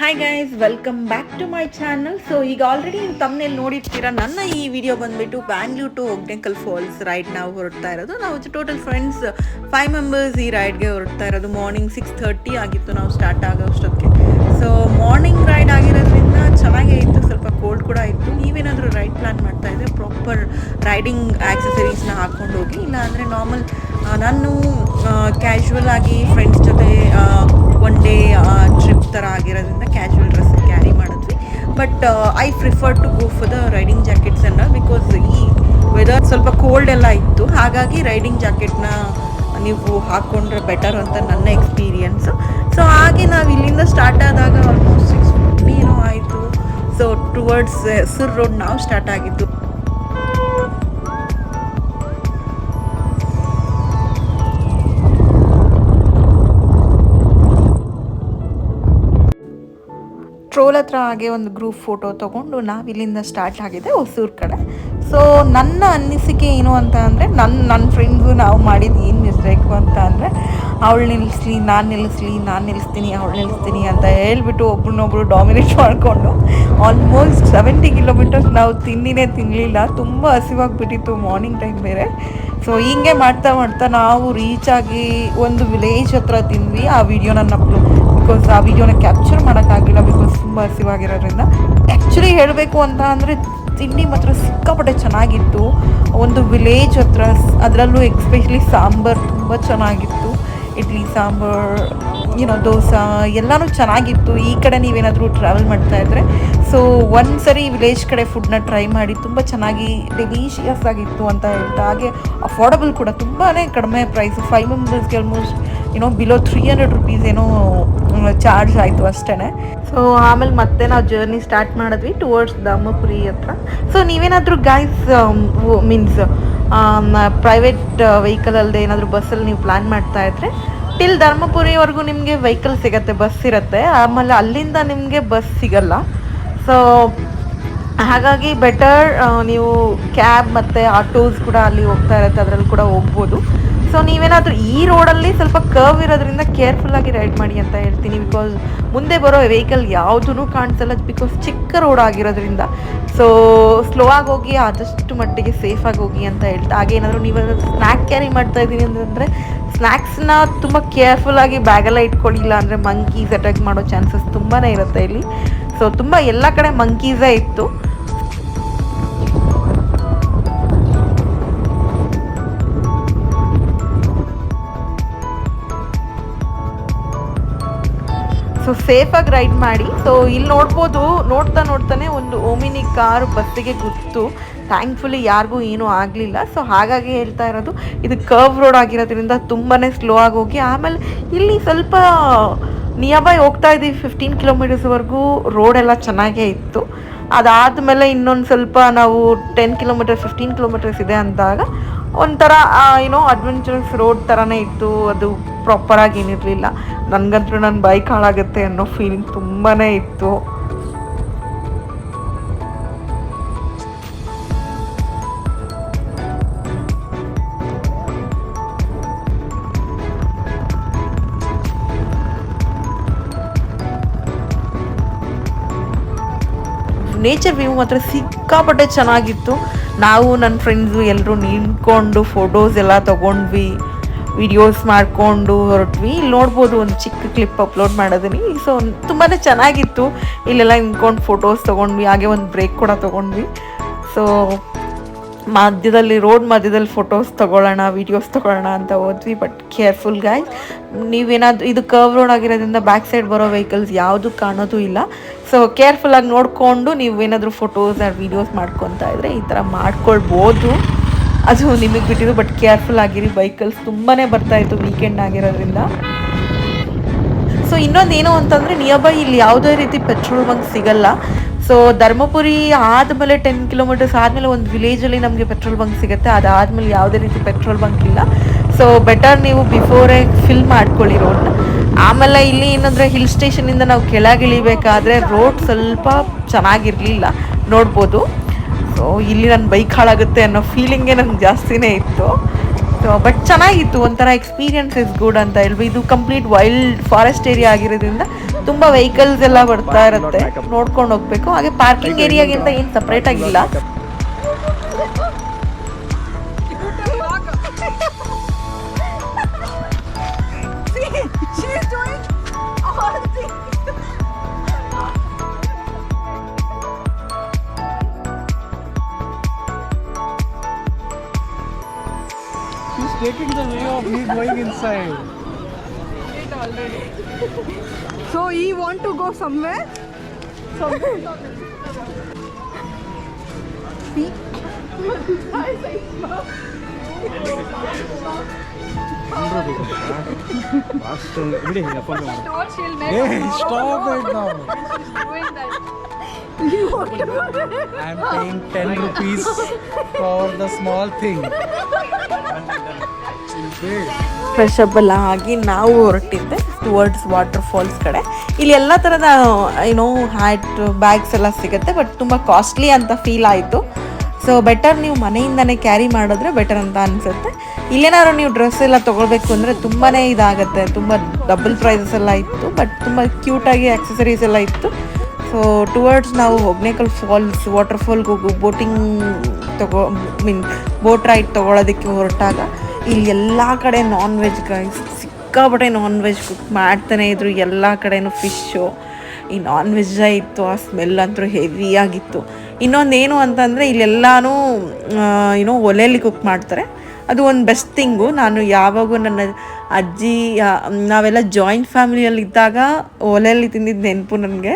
Hi guys, welcome back to my channel. So ಈಗ already ನೀವು ತಮ್ಮನೇಲಿ ನೋಡಿರ್ತೀರ. ನನ್ನ ಈ ವಿಡಿಯೋ ಬಂದುಬಿಟ್ಟು Bangalore to Hogenakkal falls ride ನಾವು ಹೊರಡ್ತಾ ಇರೋದು. ನಾವು ಟೋಟಲ್ ಫ್ರೆಂಡ್ಸ್ 5 ಮೆಂಬರ್ಸ್ ಈ ರೈಡ್ಗೆ ಹೊರಡ್ತಾ ಇರೋದು. ಮಾರ್ನಿಂಗ್ 6:30 ಆಗಿತ್ತು ನಾವು ಸ್ಟಾರ್ಟ್ ಆಗೋ ಅಷ್ಟೊತ್ತಿಗೆ. ಸೊ ಮಾರ್ನಿಂಗ್ ರೈಡ್ ಆಗಿರೋದ್ರಿಂದ ಚೆನ್ನಾಗೇ ಇತ್ತು, ಸ್ವಲ್ಪ ಕೋಲ್ಡ್ ಕೂಡ ಇತ್ತು. ನೀವೇನಾದರೂ ರೈಡ್ ಪ್ಲ್ಯಾನ್ ಮಾಡ್ತಾ ಇದ್ದರೆ ಪ್ರಾಪರ್ ರೈಡಿಂಗ್ ಆಕ್ಸೆಸರೀಸ್ನ ಹಾಕ್ಕೊಂಡು ಹೋಗಿ, ಇಲ್ಲಾಂದರೆ ನಾರ್ಮಲ್ ನಾನು ಕ್ಯಾಶುವಲ್ ಆಗಿ ಫ್ರೆಂಡ್ಸ್ ಜೊತೆ ಒನ್ ಡೇ ಟ್ರಿಪ್ ಥರ ಆಗಿರೋದ್ರಿಂದ ಕ್ಯಾಶುವಲ್ ಡ್ರೆಸ್ ಕ್ಯಾರಿ ಮಾಡಿದ್ವಿ. But I prefer to go for the riding jackets ಅನ್ನ, ಬಿಕಾಸ್ ಈ ವೆದರ್ ಸ್ವಲ್ಪ ಕೋಲ್ಡ್ ಎಲ್ಲ ಇತ್ತು. ಹಾಗಾಗಿ ರೈಡಿಂಗ್ ಜಾಕೆಟ್ನ ನೀವು ಹಾಕ್ಕೊಂಡ್ರೆ ಬೆಟರ್ ಅಂತ ನನ್ನ ಎಕ್ಸ್ಪೀರಿಯನ್ಸು. ಸೊ ಹಾಗೆ ನಾವು ಇಲ್ಲಿಂದ ಸ್ಟಾರ್ಟ್ ಆದಾಗ ಆಲ್ಮೋಸ್ಟ್ 6:50 ಏನೋ ಆಯಿತು. ಸೊ ಟುವರ್ಡ್ಸ್ ಸುರ್ ರೋಡ್ ನಾವು ಸ್ಟಾರ್ಟ್ ಆಗಿದ್ದು. ಟ್ರೋಲ್ ಹತ್ರ ಹಾಗೆ ಒಂದು ಗ್ರೂಪ್ ಫೋಟೋ ತೊಗೊಂಡು ನಾವು ಇಲ್ಲಿಂದ ಸ್ಟಾರ್ಟ್ ಆಗಿದೆ ಹೊಸೂರು ಕಡೆ. ಸೊ ನನ್ನ ಅನಿಸಿಕೆ ಏನು ಅಂತ ಅಂದರೆ, ನನ್ನ ಫ್ರೆಂಡ್ಸು ನಾವು ಮಾಡಿದ್ದು ಏನು ಮಿಸ್ಬೇಕು ಅಂತ ಅಂದರೆ, ಅವಳು ನಿಲ್ಲಿಸ್ಲಿ, ನಾನು ನಿಲ್ಲಿಸ್ತೀನಿ, ಅವಳು ನಿಲ್ಲಿಸ್ತೀನಿ ಅಂತ ಹೇಳ್ಬಿಟ್ಟು ಒಬ್ರನ್ನೊಬ್ರು ಡಾಮಿನೇಟ್ ಮಾಡಿಕೊಂಡು ಆಲ್ಮೋಸ್ಟ್ 70 ಕಿಲೋಮೀಟರ್ಸ್ ನಾವು ತಿನ್ನಲಿಲ್ಲ. ತುಂಬ ಹಸಿವಾಗ್ಬಿಟ್ಟಿತ್ತು, ಮಾರ್ನಿಂಗ್ ಟೈಮ್ ಬೇರೆ. ಸೊ ಹೀಗೆ ಮಾಡ್ತಾ ನಾವು ರೀಚ್ ಆಗಿ ಒಂದು ವಿಲೇಜ್ ಹತ್ರ ತಿಂದ್ವಿ. ಆ ವಿಡಿಯೋ ನನ್ನ ಬಿಕಾಸ್ ಆ ವಿಡಿಯೋನ ಕ್ಯಾಪ್ಚರ್ ಮಾಡೋಕ್ಕಾಗಿಲ್ಲ, ಬಿಕಾಸ್ ತುಂಬ ಹಸಿವಾಗಿರೋದ್ರಿಂದ. ಆ್ಯಕ್ಚುಲಿ ಹೇಳಬೇಕು ಅಂತ ಅಂದರೆ ತಿಂಡಿ ಮಾತ್ರ ಸಿಕ್ಕಾಪಟ್ಟೆ ಚೆನ್ನಾಗಿತ್ತು. ಒಂದು ವಿಲೇಜ್ ಹತ್ರ, ಅದರಲ್ಲೂ ಎಕ್ಸ್ಪೆಷಲಿ ಸಾಂಬಾರು ತುಂಬ ಚೆನ್ನಾಗಿತ್ತು. ಇಡ್ಲಿ ಸಾಂಬಾರು, ದೋಸೆ ಎಲ್ಲನೂ ಚೆನ್ನಾಗಿತ್ತು. ಈ ಕಡೆ ನೀವೇನಾದರೂ ಟ್ರಾವೆಲ್ ಮಾಡ್ತಾಯಿದ್ರೆ ಸೊ ಒಂದು ಸರಿ ವಿಲೇಜ್ ಕಡೆ ಫುಡ್ನ ಟ್ರೈ ಮಾಡಿ, ತುಂಬ ಚೆನ್ನಾಗಿ ಡೆಲಿಷಿಯಸ್ ಆಗಿತ್ತು ಅಂತ ಹೇಳ್ತಾ. ಹಾಗೆ ಅಫೋರ್ಡಬಲ್ ಕೂಡ, ತುಂಬಾ ಕಡಿಮೆ ಪ್ರೈಸು. 5 ಮೆಂಬರ್ಸ್ಗೆ ಆಲ್ಮೋಸ್ಟ್ ಬಿಲೋ 300 ರುಪೀಸ್ ಏನೋ ಚಾರ್ಜ್ ಆಯಿತು ಅಷ್ಟೇ. ಸೊ ಆಮೇಲೆ ಮತ್ತೆ ನಾವು ಜರ್ನಿ ಸ್ಟಾರ್ಟ್ ಮಾಡಿದ್ವಿ ಟುವರ್ಡ್ಸ್ ಧರ್ಮಪುರಿ ಹತ್ರ. ಸೊ ನೀವೇನಾದರೂ ಗೈಸ್ ಮೀನ್ಸ್ ಪ್ರೈವೇಟ್ ವೆಹಿಕಲ್ ಅಲ್ಲದೆ ಏನಾದರೂ ಬಸ್ಸಲ್ಲಿ ನೀವು ಪ್ಲ್ಯಾನ್ ಮಾಡ್ತಾಯಿದ್ರೆ, ಟಿಲ್ ಧರ್ಮಪುರಿವರೆಗೂ ನಿಮಗೆ ವೆಹಿಕಲ್ ಸಿಗುತ್ತೆ, ಬಸ್ ಇರುತ್ತೆ. ಆಮೇಲೆ ಅಲ್ಲಿಂದ ನಿಮಗೆ ಬಸ್ ಸಿಗಲ್ಲ. ಸೊ ಹಾಗಾಗಿ ಬೆಟರ್ ನೀವು ಕ್ಯಾಬ್ ಮತ್ತು ಆಟೋಸ್ ಕೂಡ ಅಲ್ಲಿ ಹೋಗ್ತಾ ಇರುತ್ತೆ, ಅದರಲ್ಲಿ ಕೂಡ ಹೋಗ್ಬೋದು. ಸೊ ನೀವೇನಾದರೂ ಈ ರೋಡಲ್ಲಿ ಸ್ವಲ್ಪ ಕರ್ವ್ ಇರೋದ್ರಿಂದ ಕೇರ್ಫುಲ್ಲಾಗಿ ರೈಡ್ ಮಾಡಿ ಅಂತ ಹೇಳ್ತೀನಿ. ಬಿಕಾಸ್ ಮುಂದೆ ಬರೋ ವೆಹಿಕಲ್ ಯಾವುದೂ ಕಾಣಿಸಲ್ಲ, ಬಿಕಾಸ್ ಚಿಕ್ಕ ರೋಡ್ ಆಗಿರೋದ್ರಿಂದ. ಸೊ ಸ್ಲೋ ಆಗಿ ಹೋಗಿ, ಆದಷ್ಟು ಮಟ್ಟಿಗೆ ಸೇಫಾಗಿ ಹೋಗಿ ಅಂತ ಹೇಳ್ತಾ. ಹಾಗೆ ಏನಾದರೂ ನೀವು ಸ್ನ್ಯಾಕ್ ಕ್ಯಾರಿ ಮಾಡ್ತಾಯಿದ್ದೀನಿ ಅಂತಂದರೆ ಸ್ನ್ಯಾಕ್ಸ್ನ ತುಂಬ ಕೇರ್ಫುಲ್ಲಾಗಿ ಬ್ಯಾಗೆಲ್ಲ ಇಟ್ಕೊಳ್ಳಿಲ್ಲ ಅಂದರೆ ಮಂಕೀಸ್ ಅಟ್ಯಾಕ್ ಮಾಡೋ ಚಾನ್ಸಸ್ ತುಂಬಾ ಇರುತ್ತೆ ಇಲ್ಲಿ. ಸೊ ತುಂಬ ಎಲ್ಲ ಕಡೆ ಮಂಕೀಸೇ ಇತ್ತು. ಸೊ ಸೇಫಾಗಿ ರೈಡ್ ಮಾಡಿ. ಸೊ ಇಲ್ಲಿ ನೋಡ್ಬೋದು, ನೋಡ್ತಾನೆ ಒಂದು ಓಮಿನಿ ಕಾರು ಬಸ್ಸಿಗೆ ಗುತ್ತು. ಥ್ಯಾಂಕ್ಫುಲಿ ಯಾರಿಗೂ ಏನೂ ಆಗಲಿಲ್ಲ. ಸೊ ಹಾಗಾಗಿ ಹೇಳ್ತಾ ಇರೋದು, ಇದು ಕರ್ವ್ ರೋಡ್ ಆಗಿರೋದ್ರಿಂದ ತುಂಬಾ ಸ್ಲೋ ಆಗಿ ಹೋಗಿ. ಆಮೇಲೆ ಇಲ್ಲಿ ಸ್ವಲ್ಪ ನಿಯರ್ಬೈ ಹೋಗ್ತಾ ಇದ್ದೀವಿ 15 ಕಿಲೋಮೀಟರ್ಸ್ವರೆಗೂ ರೋಡೆಲ್ಲ ಚೆನ್ನಾಗೇ ಇತ್ತು. ಅದಾದಮೇಲೆ ಇನ್ನೊಂದು ಸ್ವಲ್ಪ ನಾವು 10 ಕಿಲೋಮೀಟರ್ 15 ಕಿಲೋಮೀಟರ್ಸ್ ಇದೆ ಅಂದಾಗ ಒಂಥರ ಅಡ್ವೆಂಚರಸ್ ರೋಡ್ ಥರನೇ ಇತ್ತು. ಅದು ಪ್ರಾಪರಾಗಿ ಏನಿರಲಿಲ್ಲ. ನನಗಂತೂ ನನ್ನ ಬೈಕ್ ಹಾಳಾಗುತ್ತೆ ಅನ್ನೋ ಫೀಲಿಂಗ್ ತುಂಬಾ ಇತ್ತು. ನೇಚರ್ ವ್ಯೂ ಮಾತ್ರ ಸಿಕ್ಕಾಪಟ್ಟೆ ಚೆನ್ನಾಗಿತ್ತು. ನಾವು ನನ್ನ ಫ್ರೆಂಡ್ಸು ಎಲ್ಲರೂ ನಿಂತ್ಕೊಂಡು ಫೋಟೋಸ್ ಎಲ್ಲ ತೊಗೊಂಡ್ವಿ, ವಿಡಿಯೋಸ್ ಮಾಡಿಕೊಂಡು ಹೊರಟ್ವಿ. ಇಲ್ಲಿ ನೋಡ್ಬೋದು, ಒಂದು ಚಿಕ್ಕ ಕ್ಲಿಪ್ ಅಪ್ಲೋಡ್ ಮಾಡಿದ್ದೀನಿ. ಸೊ ತುಂಬಾ ಚೆನ್ನಾಗಿತ್ತು. ಇಲ್ಲೆಲ್ಲ ನಿಂತ್ಕೊಂಡು ಫೋಟೋಸ್ ತೊಗೊಂಡ್ವಿ. ಹಾಗೆ ಒಂದು ಬ್ರೇಕ್ ಕೂಡ ತೊಗೊಂಡ್ವಿ. ಸೊ ರೋಡ್ ಮಧ್ಯದಲ್ಲಿ ಫೋಟೋಸ್ ತೊಗೊಳ್ಳೋಣ, ವೀಡಿಯೋಸ್ ತೊಗೊಳ್ಳೋಣ ಅಂತ ಹೋದ್ವಿ. ಬಟ್ ಕೇರ್ಫುಲ್ ಗಾಯ್ಸ್, ನೀವೇನಾದರೂ ಇದು ಕರ್ವ್ ರೋಡ್ ಆಗಿರೋದ್ರಿಂದ ಬ್ಯಾಕ್ ಸೈಡ್ ಬರೋ ವೆಹಿಕಲ್ಸ್ ಯಾವುದು ಕಾಣೋದು ಇಲ್ಲ. ಸೊ ಕೇರ್ಫುಲ್ಲಾಗಿ ನೋಡಿಕೊಂಡು ನೀವೇನಾದರೂ ಫೋಟೋಸ್ ಆ್ಯಂಡ್ ವೀಡಿಯೋಸ್ ಮಾಡ್ಕೊತಾ ಇದ್ದರೆ ಈ ಥರ ಮಾಡ್ಕೊಳ್ಬೋದು. ಅದು ನಿಮಗೆ ಬಿಟ್ಟಿದ್ದು. ಬಟ್ ಕೇರ್ಫುಲ್ ಆಗಿರಿ, ವೆಹಿಕಲ್ಸ್ ತುಂಬಾ ಬರ್ತಾಯಿತ್ತು ವೀಕೆಂಡ್ ಆಗಿರೋದ್ರಿಂದ. ಸೊ ಇನ್ನೊಂದು ಏನು ಅಂತಂದರೆ, ನಿಯರ್ಬೈ ಇಲ್ಲಿ ಯಾವುದೇ ರೀತಿ ಪೆಟ್ರೋಲ್ ಬಂಕ್ ಸಿಗಲ್ಲ. ಸೊ ಧರ್ಮಪುರಿ ಆದಮೇಲೆ 10 ಕಿಲೋಮೀಟರ್ಸ್ ಆದಮೇಲೆ ಒಂದು ವಿಲೇಜಲ್ಲಿ ನಮಗೆ ಪೆಟ್ರೋಲ್ ಬಂಕ್ ಸಿಗುತ್ತೆ. ಅದಾದಮೇಲೆ ಯಾವುದೇ ರೀತಿ ಪೆಟ್ರೋಲ್ ಬಂಕ್ ಇಲ್ಲ. ಸೊ ಬೆಟರ್ ನೀವು ಬಿಫೋರೇ ಫಿಲ್ ಮಾಡ್ಕೊಳ್ಳಿ ರೋಡ್ನ. ಆಮೇಲೆ ಇಲ್ಲಿ ಏನಂದರೆ, ಹಿಲ್ ಸ್ಟೇಷನಿಂದ ನಾವು ಕೆಳಗಿಳಿಬೇಕಾದ್ರೆ ರೋಡ್ ಸ್ವಲ್ಪ ಚೆನ್ನಾಗಿರಲಿಲ್ಲ, ನೋಡ್ಬೋದು. ಸೊ ಇಲ್ಲಿ ನನ್ನ ಬೈಕ್ ಹಾಳಾಗುತ್ತೆ ಅನ್ನೋ ಫೀಲಿಂಗೇ ನನಗೆ ಜಾಸ್ತಿನೇ ಇತ್ತು. ಸೊ ಬಟ್ ಚೆನ್ನಾಗಿತ್ತು, ಒಂಥರ ಎಕ್ಸ್ಪೀರಿಯನ್ಸ್ ಇಸ್ ಗುಡ್ ಅಂತ ಹೇಳ್ವಿ. ಇದು ಕಂಪ್ಲೀಟ್ ವೈಲ್ಡ್ ಫಾರೆಸ್ಟ್ ಏರಿಯಾ ಆಗಿರೋದ್ರಿಂದ ತುಂಬ ವೆಹಿಕಲ್ಸ್ ಎಲ್ಲ ಬರ್ತಾ ಇರುತ್ತೆ, ನೋಡ್ಕೊಂಡು ಹೋಗ್ಬೇಕು. ಹಾಗೆ ಪಾರ್ಕಿಂಗ್ ಏರಿಯಾಗಿಂತ ಏನು ಸಪ್ರೇಟ್ ಆಗಿಲ್ಲ. She's taking the way of me going inside. It already. So you want to go somewhere? Somewhere. See? Hey, stop it now. I'm paying 10 rupees for the small thing. Fresh up ಎಲ್ಲ ಆಗಿ ನಾವು ಹೊರಟಿದ್ದೆ towards water falls ಕಡೆ. ಇಲ್ಲಿ ಎಲ್ಲ ಥರದ ಏನೋ hat bags ಎಲ್ಲ ಸಿಗುತ್ತೆ, ಬಟ್ ತುಂಬ ಕಾಸ್ಟ್ಲಿ ಅಂತ ಫೀಲ್ ಆಯಿತು. ಸೊ ಬೆಟರ್ ನೀವು ಮನೆಯಿಂದನೇ ಕ್ಯಾರಿ ಮಾಡಿದ್ರೆ ಬೆಟರ್ ಅಂತ ಅನಿಸುತ್ತೆ. ಇಲ್ಲೇನಾದ್ರು ನೀವು ಡ್ರೆಸ್ ಎಲ್ಲ ತೊಗೊಳ್ಬೇಕು ಅಂದರೆ ತುಂಬಾ ಇದಾಗುತ್ತೆ, ತುಂಬ ಡಬಲ್ ಪ್ರೈಸಸ್ ಎಲ್ಲ ಇತ್ತು, ಬಟ್ ತುಂಬ ಕ್ಯೂಟಾಗಿ ಆಕ್ಸೆಸರೀಸ್ ಎಲ್ಲ ಇತ್ತು. ಸೊ ಟುವರ್ಡ್ಸ್ ನಾವು ಹೊಗ್ನೇಕಲ್ ಫಾಲ್ಸ್ ವಾಟರ್ ಫಾಲ್ಗೆ ಹೋಗು ಬೋಟಿಂಗ್ ಬೋಟ್ ರೈಡ್ ತೊಗೊಳೋದಕ್ಕೆ ಹೊರಟಾಗ ಇಲ್ಲಿ ಎಲ್ಲ ಕಡೆ ನಾನ್ ವೆಜ್ ಗೈಸ್, ಸಿಕ್ಕಾಪಟ್ಟೆ ನಾನ್ ವೆಜ್ ಕುಕ್ ಮಾಡ್ತಾನೆ ಇದ್ರು. ಎಲ್ಲ ಕಡೆನೂ ಫಿಶ್ಶು, ಈ ನಾನ್ ವೆಜ್ಜೇ ಇತ್ತು. ಆ ಸ್ಮೆಲ್ ಅಂತೂ ಹೆವಿಯಾಗಿತ್ತು. ಇನ್ನೊಂದೇನು ಅಂತಂದರೆ ಇಲ್ಲೆಲ್ಲನೂ ಒಲೆಯಲ್ಲಿ ಕುಕ್ ಮಾಡ್ತಾರೆ. ಅದು ಒಂದು ಬೆಸ್ಟ್ ಥಿಂಗು. ನಾನು ಯಾವಾಗೂ ನನ್ನ ಅಜ್ಜಿ ನಾವೆಲ್ಲ ಜಾಯಿಂಟ್ ಫ್ಯಾಮಿಲಿಯಲ್ಲಿದ್ದಾಗ ಒಲೆಯಲ್ಲಿ ತಿಂದಿದ್ದು ನೆನಪು ನನಗೆ.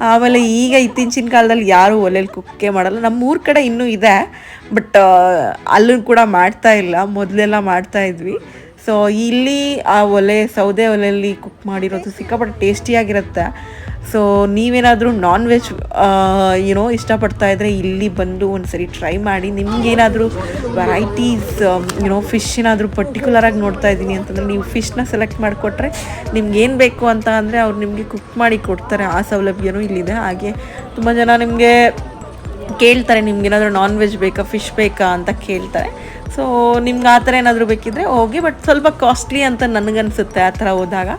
ಆಮೇಲೆ ಈಗ ಇತ್ತೀಚಿನ ಕಾಲದಲ್ಲಿ ಯಾರೂ ಒಲೆಯಲ್ಲಿ ಕುಕ್ಕೇ ಮಾಡಲ್ಲ. ನಮ್ಮೂರ ಕಡೆ ಇನ್ನೂ ಇದೆ, ಬಟ್ ಅಲ್ಲೂ ಕೂಡ ಮಾಡ್ತಾ ಇಲ್ಲ, ಮೊದಲೆಲ್ಲ ಮಾಡ್ತಾಯಿದ್ವಿ. ಸೊ ಇಲ್ಲಿ ಆ ಸೌದೆ ಒಲೆಯಲ್ಲಿ ಕುಕ್ ಮಾಡಿರೋದು ಸಿಕ್ಕಾಪಟ್ಟೆ ಟೇಸ್ಟಿಯಾಗಿರುತ್ತೆ. ಸೊ ನೀವೇನಾದರೂ ನಾನ್ ವೆಜ್ ಇಷ್ಟಪಡ್ತಾ ಇದ್ದರೆ ಇಲ್ಲಿ ಬಂದು ಒಂದು ಸರಿ ಟ್ರೈ ಮಾಡಿ. ನಿಮ್ಗೇನಾದರೂ ವೆರೈಟೀಸ್ ಫಿಶ್ ಏನಾದರೂ ಪರ್ಟಿಕ್ಯುಲರಾಗಿ ನೋಡ್ತಾ ಇದ್ದೀನಿ ಅಂತಂದರೆ ನೀವು ಫಿಶ್ನ ಸೆಲೆಕ್ಟ್ ಮಾಡಿಕೊಟ್ರೆ ನಿಮ್ಗೇನು ಬೇಕು ಅಂತ ಅಂದರೆ ಅವ್ರು ನಿಮಗೆ ಕುಕ್ ಮಾಡಿ ಕೊಡ್ತಾರೆ. ಆ ಸೌಲಭ್ಯನೂ ಇಲ್ಲಿದೆ. ಹಾಗೆ ತುಂಬ ಜನ ನಿಮಗೆ ಕೇಳ್ತಾರೆ ನಿಮ್ಗೇನಾದರೂ ನಾನ್ ವೆಜ್ ಬೇಕಾ, ಫಿಶ್ ಬೇಕಾ ಅಂತ ಕೇಳ್ತಾರೆ. ಸೊ ನಿಮ್ಗೆ ಆ ಥರ ಏನಾದರೂ ಬೇಕಿದ್ದರೆ ಹೋಗಿ, ಬಟ್ ಸ್ವಲ್ಪ ಕಾಸ್ಟ್ಲಿ ಅಂತ ನನಗನ್ಸುತ್ತೆ ಆ ಥರ ಹೋದಾಗ.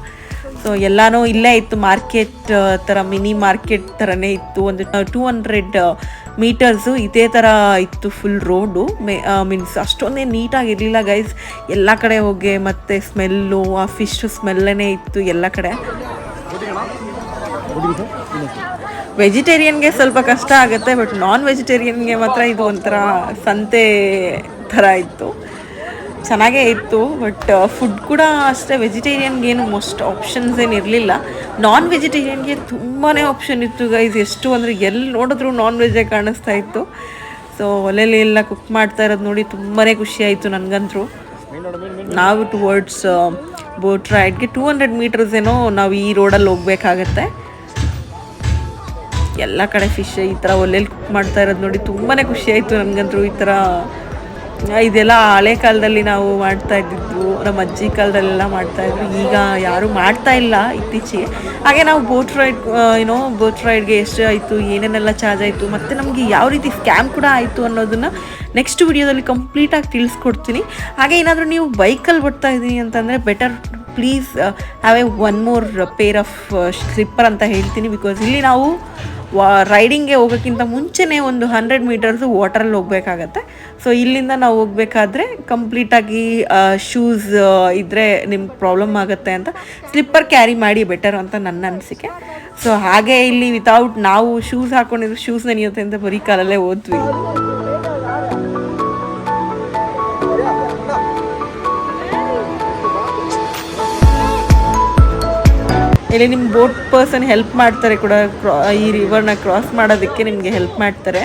ಸೊ ಎಲ್ಲನೂ ಇಲ್ಲೇ ಇತ್ತು, ಮಾರ್ಕೆಟ್ ಥರ ಮಿನಿ ಮಾರ್ಕೆಟ್ ಥರನೇ ಇತ್ತು. ಒಂದು 200 ಮೀಟರ್ಸು ಇದೇ ಥರ ಇತ್ತು ಫುಲ್ ರೋಡು. ಮೀನ್ಸ್ ಅಷ್ಟೊಂದೇ ನೀಟಾಗಿರಲಿಲ್ಲ ಗೈಸ್. ಎಲ್ಲ ಕಡೆ ಹೋಗಿ ಮತ್ತು ಸ್ಮೆಲ್ಲು, ಆ ಫಿಶ್ ಸ್ಮೆಲ್ಲೇ ಇತ್ತು ಎಲ್ಲ ಕಡೆ. ವೆಜಿಟೇರಿಯನ್ಗೆ ಸ್ವಲ್ಪ ಕಷ್ಟ ಆಗುತ್ತೆ, ಬಟ್ ನಾನ್ ವೆಜಿಟೇರಿಯನ್ಗೆ ಮಾತ್ರ ಇದು ಒಂಥರ ಸಂತೆ ಥರ ಇತ್ತು. ಚೆನ್ನಾಗೇ ಇತ್ತು, ಬಟ್ ಫುಡ್ ಕೂಡ ಅಷ್ಟೇ. ವೆಜಿಟೇರಿಯನ್ಗೇನು ಮೋಸ್ಟ್ ಆಪ್ಷನ್ಸ್ ಏನು ಇರಲಿಲ್ಲ. ನಾನ್ ವೆಜಿಟೇರಿಯನ್ಗೆ ತುಂಬಾ ಆಪ್ಷನ್ ಇತ್ತು ಗೈಸ್. ಎಷ್ಟು ಅಂದರೆ ಎಲ್ಲಿ ನೋಡಿದ್ರು ನಾನ್ ವೆಜ್ಜೇ ಕಾಣಿಸ್ತಾ ಇತ್ತು. ಸೊ ಒಲೆಯಲ್ಲಿ ಎಲ್ಲ ಕುಕ್ ಮಾಡ್ತಾ ಇರೋದು ನೋಡಿ ತುಂಬಾ ಖುಷಿ ಆಯಿತು ನನಗಂತೂ. ನಾವು ಟುವರ್ಡ್ಸ್ ಬೋಟ್ ರೈಡ್ಗೆ 200 ಮೀಟರ್ಸ್ ಏನೋ ನಾವು ಈ ರೋಡಲ್ಲಿ ಹೋಗ್ಬೇಕಾಗತ್ತೆ. ಎಲ್ಲ ಕಡೆ ಫಿಶ್ ಈ ಥರ ಒಲೆಯಲ್ಲಿ ಕುಕ್ ಮಾಡ್ತಾ ಇರೋದು ನೋಡಿ ತುಂಬಾ ಖುಷಿ ಆಯಿತು ನನಗಂತೂ. ಈ ಥರ ಇದೆಲ್ಲ ಹಳೆ ಕಾಲದಲ್ಲಿ ನಾವು ಮಾಡ್ತಾ ಇದ್ದಿದ್ದು, ನಮ್ಮ ಅಜ್ಜಿ ಕಾಲದಲ್ಲೆಲ್ಲ ಮಾಡ್ತಾಯಿದ್ರು. ಈಗ ಯಾರೂ ಮಾಡ್ತಾ ಇಲ್ಲ ಇತ್ತೀಚೆಗೆ. ಹಾಗೆ ನಾವು ಬೋಟ್ ರೈಡ್ಗೆ ಎಷ್ಟು ಆಯಿತು, ಏನೇನೆಲ್ಲ ಚಾರ್ಜ್ ಆಯಿತು, ಮತ್ತು ನಮಗೆ ಯಾವ ರೀತಿ ಸ್ಕ್ಯಾಮ್ ಕೂಡ ಆಯಿತು ಅನ್ನೋದನ್ನು ನೆಕ್ಸ್ಟ್ ವಿಡಿಯೋದಲ್ಲಿ ಕಂಪ್ಲೀಟಾಗಿ ತಿಳಿಸ್ಕೊಡ್ತೀನಿ. ಹಾಗೆ ಏನಾದರೂ ನೀವು ಬೈಕಲ್ಲಿ ಬರ್ತಾ ಇದ್ದೀನಿ ಅಂತಂದರೆ better please have one more pair of slipper ಅಂತ ಹೇಳ್ತೀನಿ. ಬಿಕಾಸ್ ಇಲ್ಲಿ ನಾವು ರೈಡಿಂಗ್ಗೆ ಹೋಗೋಕ್ಕಿಂತ ಮುಂಚೆನೇ ಒಂದು 100 ಮೀಟರ್ಸು ವಾಟರಲ್ಲಿ ಹೋಗಬೇಕಾಗತ್ತೆ. ಸೊ ಇಲ್ಲಿಂದ ನಾವು ಹೋಗಬೇಕಾದ್ರೆ ಕಂಪ್ಲೀಟಾಗಿ ಶೂಸ್ ಇದ್ದರೆ ನಿಮ್ಗೆ ಪ್ರಾಬ್ಲಮ್ ಆಗುತ್ತೆ ಅಂತ ಸ್ಲಿಪ್ಪರ್ ಕ್ಯಾರಿ ಮಾಡಿ ಬೆಟರ್ ಅಂತ ನನ್ನ ಅನಿಸಿಕೆ. ಸೊ ಹಾಗೆ ಇಲ್ಲಿ ವಿತೌಟ್ ನಾವು ಶೂಸ್ ಹಾಕ್ಕೊಂಡಿದ್ರೆ ಶೂಸ್ ನೆನೆಯುತ್ತೆ ಅಂತ ಬರೀ ಕಾಲಲ್ಲೇ ಹೋದ್ವಿ. ಇಲ್ಲಿ ನಿಮ್ಮ ಬೋಟ್ ಪರ್ಸನ್ ಹೆಲ್ಪ್ ಮಾಡ್ತಾರೆ ಕೂಡ, ಈ ರಿವರ್ನ ಕ್ರಾಸ್ ಮಾಡೋದಕ್ಕೆ ನಿಮಗೆ ಹೆಲ್ಪ್ ಮಾಡ್ತಾರೆ.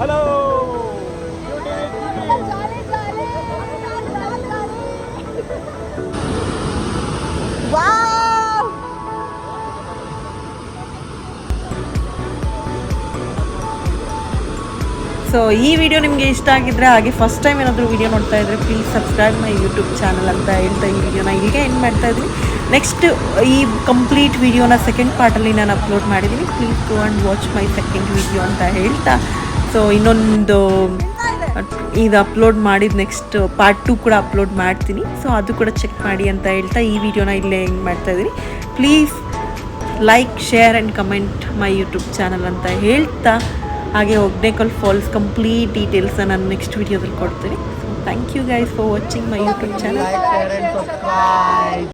Hello. ಸೊ ಈ ವಿಡಿಯೋ ನಿಮಗೆ ಇಷ್ಟ ಆಗಿದ್ದರೆ ಹಾಗೆ ಫಸ್ಟ್ ಟೈಮ್ ಏನಾದರೂ ವಿಡಿಯೋ ನೋಡ್ತಾ ಇದ್ದರೆ please subscribe my YouTube channel ಅಂತ ಹೇಳ್ತಾ ಈ ವಿಡಿಯೋನ ಇಲ್ಲಿಗೆ ಎಂಡ್ ಮಾಡ್ತಾ ಇದ್ದೀನಿ. ನೆಕ್ಸ್ಟ್ ಈ ಕಂಪ್ಲೀಟ್ ವಿಡಿಯೋನ ಸೆಕೆಂಡ್ ಪಾರ್ಟಲ್ಲಿ ನಾನು ಅಪ್ಲೋಡ್ ಮಾಡಿದ್ದೀನಿ. Please go and watch my second video ಅಂತ ಹೇಳ್ತಾ ಸೊ ಇನ್ನೊಂದು ಇದು ಅಪ್ಲೋಡ್ ಮಾಡಿದ ನೆಕ್ಸ್ಟ್ ಪಾರ್ಟ್ 2 ಕೂಡ ಅಪ್ಲೋಡ್ ಮಾಡ್ತೀನಿ. ಸೊ ಅದು ಕೂಡ ಚೆಕ್ ಮಾಡಿ ಅಂತ ಹೇಳ್ತಾ ಈ ವಿಡಿಯೋನ ಇಲ್ಲೇ ಎಂಡ್ ಮಾಡ್ತಾ ಇದ್ದೀನಿ. Please like share and comment my YouTube channel ಅಂತ ಹೇಳ್ತಾ ಹಾಗೆ ಹೊಗ್ನೇಕಲ್ ಫಾಲ್ಸ್ ಕಂಪ್ಲೀಟ್ ಡೀಟೇಲ್ಸ್ನ ನಾನು ನೆಕ್ಸ್ಟ್ ವಿಡಿಯೋದಲ್ಲಿ ಕೊಡ್ತೀನಿ. So thank you guys for watching my YouTube channel. Like, share and subscribe.